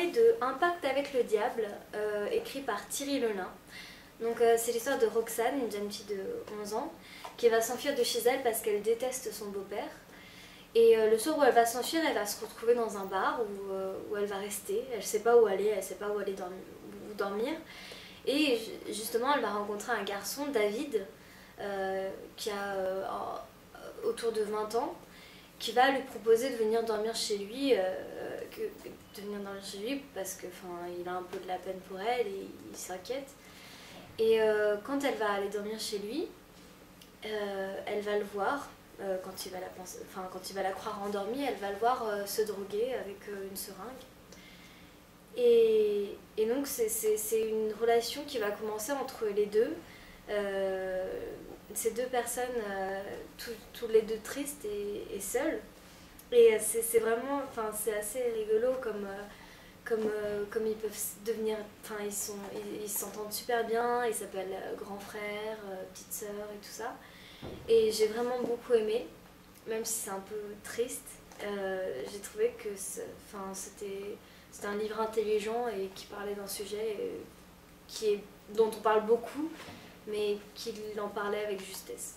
parler de Un pacte avec le diable, écrit par Thierry Lenain. Donc c'est l'histoire de Roxane, une jeune fille de 11 ans, qui va s'enfuir de chez elle parce qu'elle déteste son beau-père. Et le soir où elle va s'enfuir, elle va se retrouver dans un bar où elle va rester. Elle ne sait pas où aller, elle ne sait pas où aller dormir. Et justement, elle va rencontrer un garçon, David, qui a autour de 20 ans, qui va lui proposer de venir dormir chez lui, parce que, il a un peu de la peine pour elle et il s'inquiète. Et quand elle va aller dormir chez lui, elle va le voir, quand il va la croire endormie, elle va le voir se droguer avec une seringue. Et donc c'est une relation qui va commencer entre les deux. Ces deux personnes, tous les deux tristes et seules. Et c'est vraiment, c'est assez rigolo comme ils peuvent devenir, ils s'entendent super bien, ils s'appellent grand frère, petite sœur et tout ça. Et j'ai vraiment beaucoup aimé, même si c'est un peu triste. J'ai trouvé que c'était un livre intelligent et qui parlait d'un sujet dont on parle beaucoup, mais qu'il en parlait avec justesse.